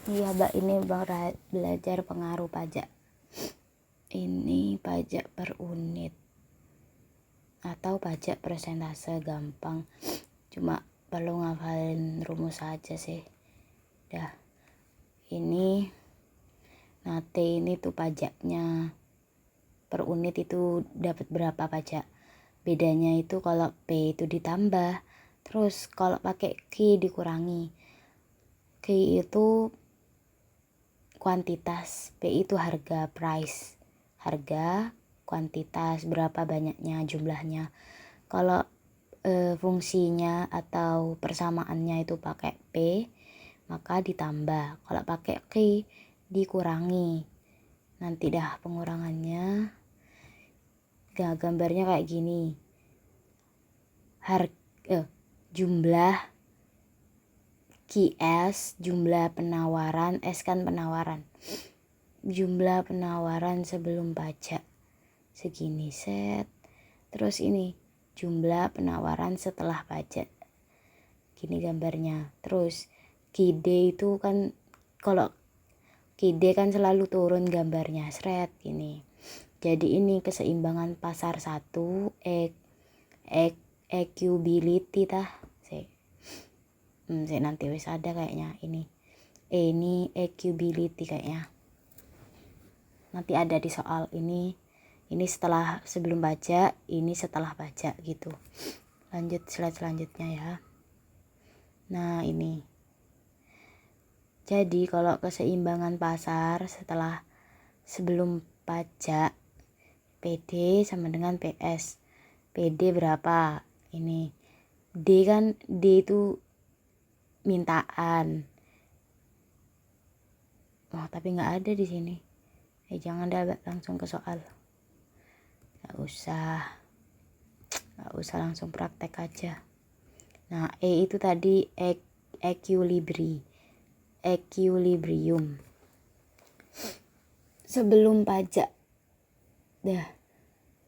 Iya Mbak, ini belajar pengaruh pajak. Ini pajak per unit atau pajak persentase, gampang. Cuma perlu ngafalin rumus aja sih. Dah. Ini nah T ini tuh pajaknya. Per unit itu dapat berapa pajak. Bedanya itu kalau P itu ditambah, terus kalau pakai Q dikurangi. Q itu kuantitas, P itu harga, price. Harga, kuantitas, berapa banyaknya, jumlahnya. Kalau fungsinya atau persamaannya itu pakai P, maka ditambah. Kalau pakai Q dikurangi. Nanti dah pengurangannya. Gambarnya kayak gini. Jumlah QS, jumlah penawaran, S kan penawaran. Jumlah penawaran sebelum pajak segini set. Terus ini jumlah penawaran setelah pajak. Gini gambarnya. Terus KD itu kan, kalau KD kan selalu turun gambarnya seret gini. Jadi ini keseimbangan pasar 1 equability tah. Nanti wis ada kayaknya ini. Ini equability kayaknya. Nanti ada di soal ini. Ini setelah sebelum pajak, ini setelah pajak gitu. Lanjut slide selanjutnya ya. Nah, ini. Jadi kalau keseimbangan pasar setelah sebelum pajak, PD sama dengan PS. PD berapa? Ini. D kan, D itu mintaan. Oh, tapi nggak ada di sini. Jangan dah, langsung ke soal. Nggak usah langsung praktek aja. Nah, E itu tadi equilibrium sebelum pajak. Dah,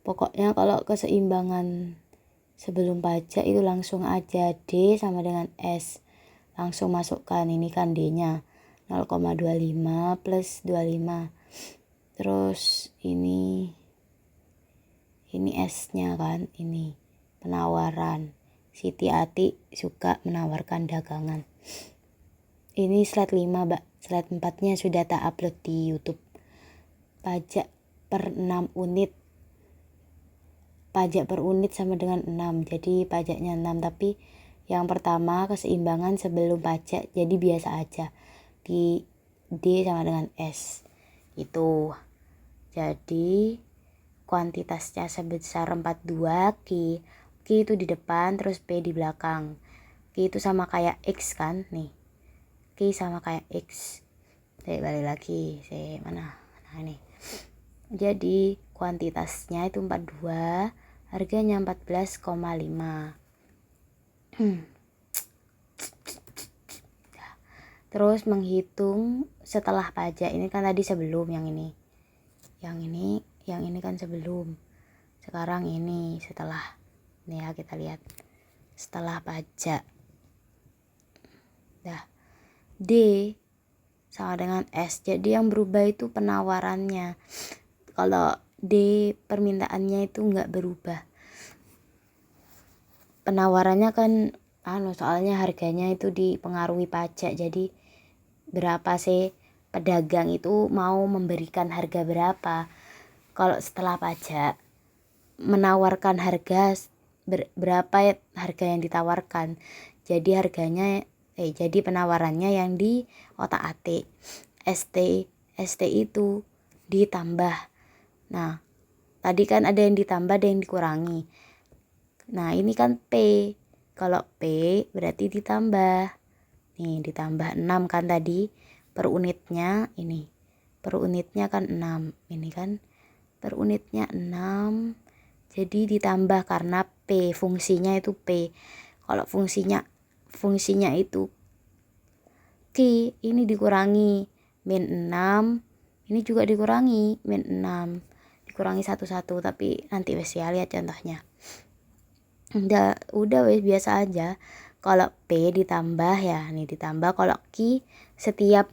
pokoknya kalau keseimbangan sebelum pajak itu langsung aja D sama dengan S. Langsung masukkan, ini kan D-nya 0,25 plus 25. Terus ini S-nya kan, ini penawaran. Siti Ati suka menawarkan dagangan. Ini slide 5, Mbak. Slide 4-nya sudah tak upload di YouTube. Pajak per 6 unit. Pajak per unit sama dengan 6. Jadi pajaknya 6, tapi yang pertama keseimbangan sebelum pajak, jadi biasa aja. Di D sama dengan S. Itu. Jadi kuantitasnya sebesar 42, Q itu di depan, terus P di belakang. Q itu sama kayak X kan, nih. Q sama kayak X. Balik lagi, mana? Nah, ini. Jadi kuantitasnya itu 42, harganya 14,5. Terus menghitung setelah pajak. Ini kan tadi sebelum yang ini. Yang ini kan sebelum. Sekarang ini setelah. Nih ya, kita lihat. Setelah pajak. Dah. D sama dengan S. Jadi yang berubah itu penawarannya. Kalau D permintaannya itu enggak berubah. Penawarannya kan soalnya harganya itu dipengaruhi pajak. Jadi berapa sih pedagang itu mau memberikan harga berapa. Kalau setelah pajak menawarkan harga berapa ya harga yang ditawarkan. Jadi jadi penawarannya yang di otak-atik. ST itu ditambah. Nah, tadi kan ada yang ditambah, ada yang dikurangi. Nah, ini kan P. Kalau P berarti ditambah. Nih, ditambah 6 kan tadi. Per unitnya ini. Per unitnya kan 6. Ini kan per unitnya 6. Jadi ditambah karena P. Fungsinya itu P. Kalau fungsinya itu Q, ini dikurangi. Min 6. Ini juga dikurangi. Min 6. Dikurangi satu-satu. Tapi nanti wes ya, lihat contohnya. Udah wes biasa aja. Kalau P ditambah ya, nih ditambah. Kalau Q setiap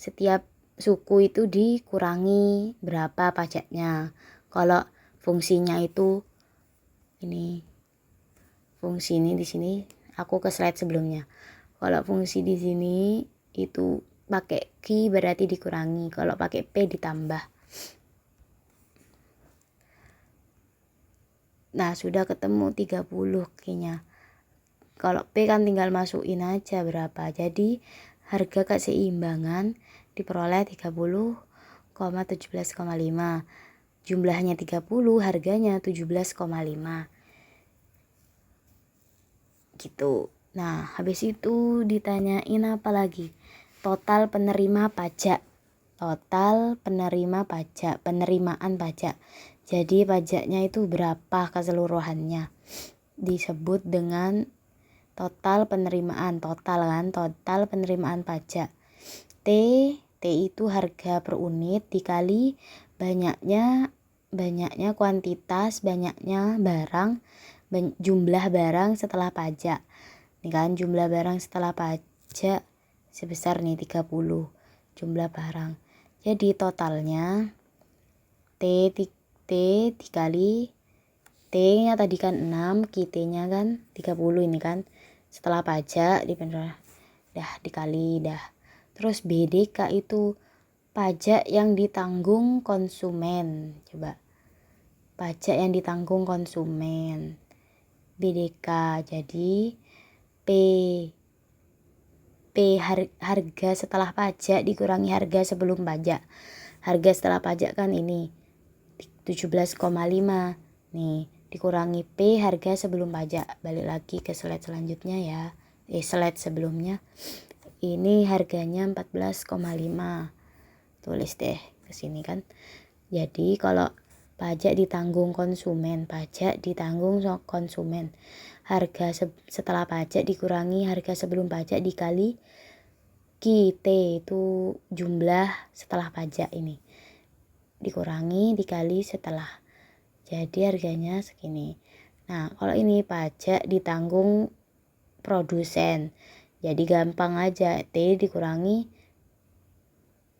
setiap suku itu dikurangi berapa pajaknya. Kalau fungsinya itu ini, fungsi ini di sini aku ke slide sebelumnya. Kalau fungsi di sini itu pakai Q berarti dikurangi, kalau pakai P ditambah. Nah, sudah ketemu 30 Q-nya. Kalau P kan tinggal masukin aja berapa. Jadi harga keseimbangan diperoleh 30,17,5. Jumlahnya 30, harganya 17,5. Gitu. Nah, habis itu ditanyain apa lagi? Total penerima pajak. Total penerima pajak, penerimaan pajak. Jadi pajaknya itu berapa keseluruhannya? Disebut dengan total penerimaan, total kan, total penerimaan pajak. T itu harga per unit dikali banyaknya kuantitas, banyaknya barang, jumlah barang setelah pajak. Ini kan jumlah barang setelah pajak sebesar nih 30 jumlah barang. Jadi totalnya T dikali T-nya tadi kan 6, T-nya kan 30 ini kan. Setelah pajak dikali. Terus BDK itu pajak yang ditanggung konsumen. Coba. Pajak yang ditanggung konsumen. BDK. Jadi P harga setelah pajak dikurangi harga sebelum pajak. Harga setelah pajak kan ini 17,5. Nih, dikurangi P harga sebelum pajak. Balik lagi ke slide selanjutnya ya. Slide sebelumnya. Ini harganya 14,5. Tulis deh ke sini kan. Jadi kalau pajak ditanggung konsumen, harga setelah pajak dikurangi harga sebelum pajak dikali T itu jumlah setelah pajak ini, dikurangi dikali setelah, jadi harganya segini. Nah, kalau ini pajak ditanggung produsen, jadi gampang aja, T dikurangi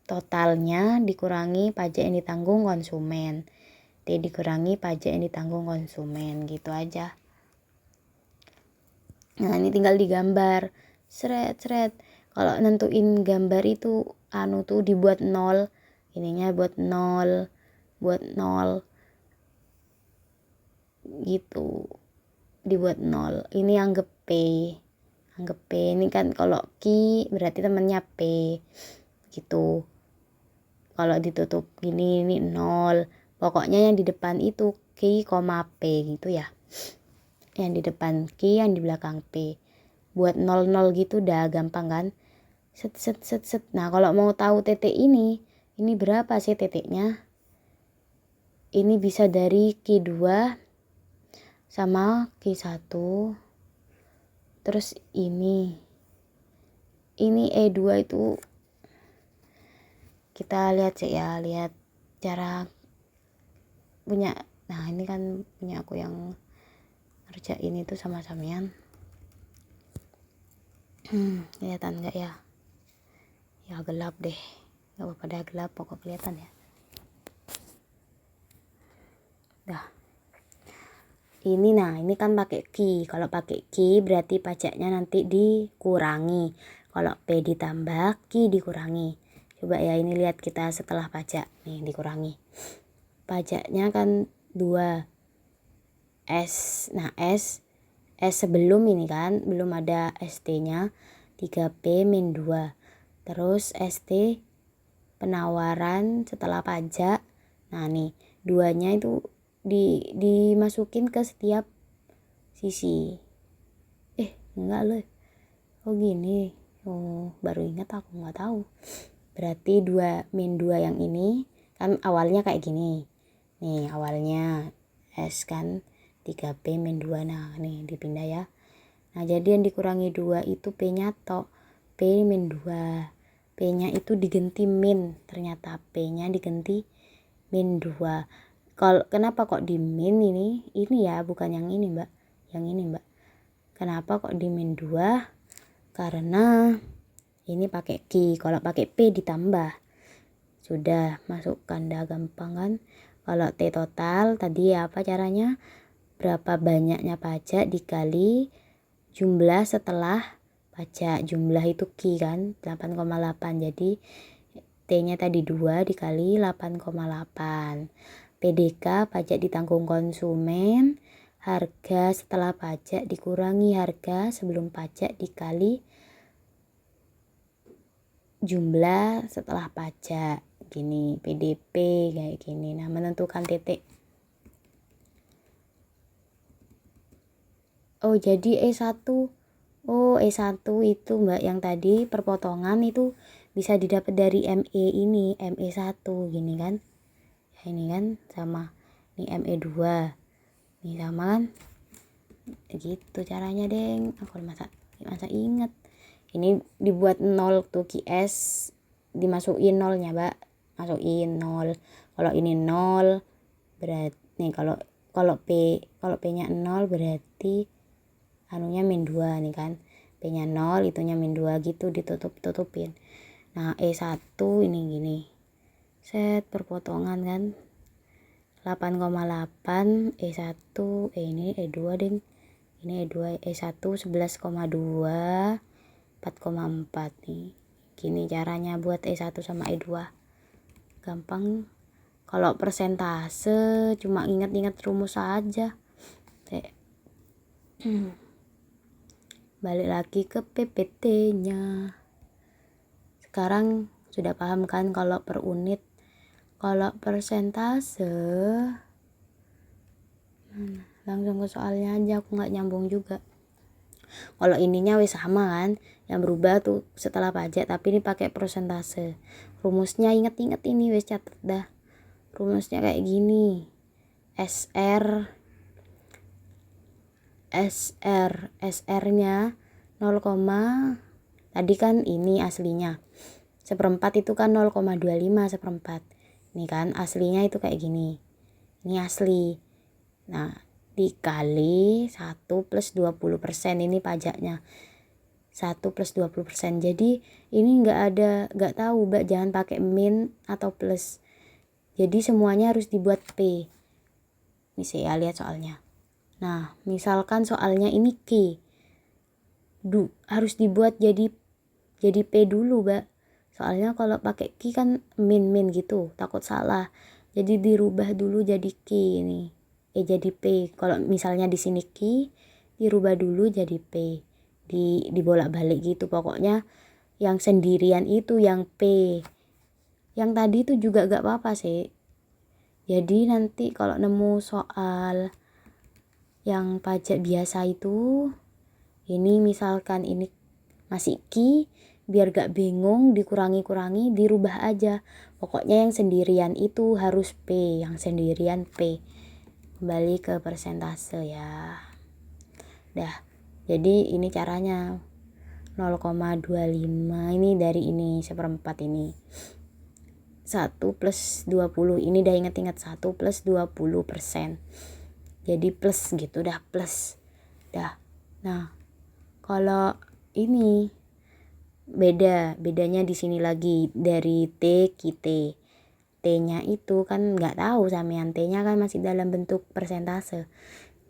totalnya dikurangi pajak yang ditanggung konsumen, T dikurangi pajak yang ditanggung konsumen, gitu aja. Nah, ini tinggal digambar seret. Kalau nentuin gambar itu tuh dibuat 0, ininya buat 0 gitu, dibuat 0. Ini anggap P ini kan, kalau Q berarti temennya P gitu. Kalau ditutup gini ini 0, pokoknya yang di depan itu Q, P gitu ya. Yang di depan Q, yang di belakang P. Buat 00 gitu udah gampang kan. Set. Nah, kalau mau tahu titik ini berapa sih titiknya? Ini bisa dari Q2 sama Q1. Terus ini E2 itu kita lihat sih ya, lihat cara punya. Nah, ini kan punya aku yang ngerjain itu sama sampean. Kelihatan nggak ya? Ya gelap deh, nggak apa-apa dah, gelap pokok kelihatan ya. Dah. Ini kan pakai Q. Kalau pakai Q berarti pajaknya nanti dikurangi. Kalau P ditambah, Q dikurangi. Coba ya, ini lihat kita setelah pajak nih dikurangi. Pajaknya kan 2 S. Nah, S sebelum ini kan belum ada ST-nya 3P-2. Terus ST penawaran setelah pajak. Nah, nih 2-nya itu dimasukin ke setiap sisi. Enggak loh. Oh gini. Oh, baru ingat aku, nggak tahu. Berarti 2-2 yang ini kan awalnya kayak gini. Nih, awalnya S kan 3P-2. Nah, nih dipindah ya. Nah, jadi yang dikurangi 2 itu P-nya tok. P-2. P-nya itu diganti min. Ternyata P-nya diganti -2. Kalau kenapa kok di min ini ya, bukan yang ini mbak, yang ini mbak. Kenapa kok di -2? Karena Ini pakai Q, kalau pakai P ditambah. Sudah, masukkan, dah gampang kan. Kalau T total tadi apa caranya? Berapa banyaknya pajak dikali jumlah setelah pajak. Jumlah itu Q kan, 8,8. Jadi T-nya tadi 2 dikali 8,8. PDK, pajak ditanggung konsumen, harga setelah pajak dikurangi harga sebelum pajak dikali jumlah setelah pajak. Gini, PDP kayak gini. Nah, menentukan titik. Oh, jadi E1. Oh, E1 itu Mbak yang tadi perpotongan itu bisa didapat dari ME ini, ME1 gini kan. Ini kan sama ini ME2. Ini sama kan? Gitu caranya, Deng. Aku masa ingat. Ini dibuat 0 tuh QS, dimasukin nolnya, Mbak. Masukin 0. Kalau ini 0 berarti nih kalau P-nya 0 berarti anunya min 2 nih kan. P-nya 0, itunya min 2 gitu ditutupin. Nah, E1 ini gini. Set perpotongan kan. 8,8 E1 ini E2 deng. Ini E2 E1 11,2 4,4 nih. Gini caranya buat E1 sama E2. Gampang. Kalau persentase cuma ingat-ingat rumus aja. Balik lagi ke PPT-nya. Sekarang sudah paham kan kalau per unit. Kalau persentase langsung ke soalnya aja, aku nggak nyambung juga. Kalau ininya wis sama kan, yang berubah tuh setelah pajak, tapi ini pakai persentase. Rumusnya inget-inget ini wis catet dah. Rumusnya kayak gini. SR-nya 0, tadi kan ini aslinya seperempat, itu kan 0,25 seperempat. Ini kan aslinya itu kayak gini. Ini asli. Nah, dikali 1 plus 20%, ini pajaknya. 1 plus 20%. Jadi ini nggak tahu, Mbak, jangan pakai min atau plus. Jadi semuanya harus dibuat P. Ini saya lihat soalnya. Nah, misalkan soalnya ini Q. Harus dibuat jadi P dulu, Mbak. Soalnya kalau pakai Q kan min gitu, takut salah. Jadi dirubah dulu jadi Q ini. Jadi P. Kalau misalnya di sini Q, dirubah dulu jadi P. Dibolak-balik gitu. Pokoknya yang sendirian itu yang P. Yang tadi itu juga gak apa-apa sih. Jadi nanti kalau nemu soal yang pajak biasa itu, ini misalkan ini masih Q, biar gak bingung dikurangi dirubah aja. Pokoknya yang sendirian itu harus P, yang sendirian P. Kembali ke persentase ya. Dah, jadi ini caranya 0,25 ini dari ini seperempat ini. 1 plus 20, ini dah ingat-ingat 1 plus 20%. Jadi plus gitu dah, plus. Dah. Nah, kalau ini bedanya di sini lagi dari T ke T. T-nya itu kan nggak tahu sampean, T-nya kan masih dalam bentuk persentase.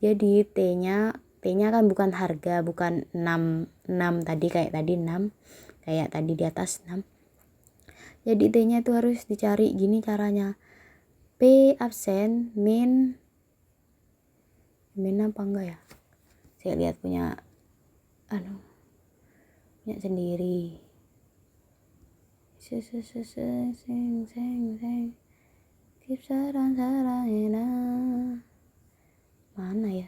Jadi T-nya kan bukan harga, bukan 6 tadi kayak tadi 6. Kayak tadi di atas 6. Jadi T-nya itu harus dicari gini caranya. P absen min apa enggak ya? Saya lihat punya sendiri. Mana ya?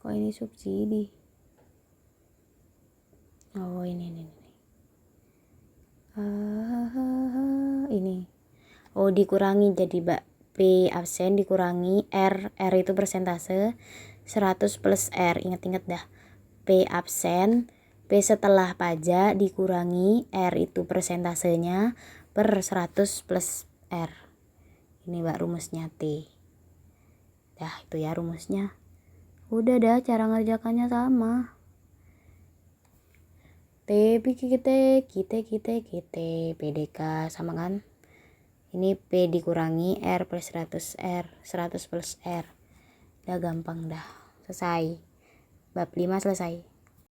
Kok ini subsidi? Oh, ini. Ini. Oh, dikurangi jadi Mbak. P absen dikurangi R itu persentase, 100 plus R, ingat-ingat dah. P absen, P setelah pajak dikurangi R itu persentasenya per 100 plus R. Ini Mbak rumusnya T. Dah itu ya rumusnya. Udah dah, cara ngerjakannya sama. T PDK sama kan. Ini P dikurangi R plus 100 R, 100 plus R. Udah gampang dah. Selesai. Bab 5 selesai.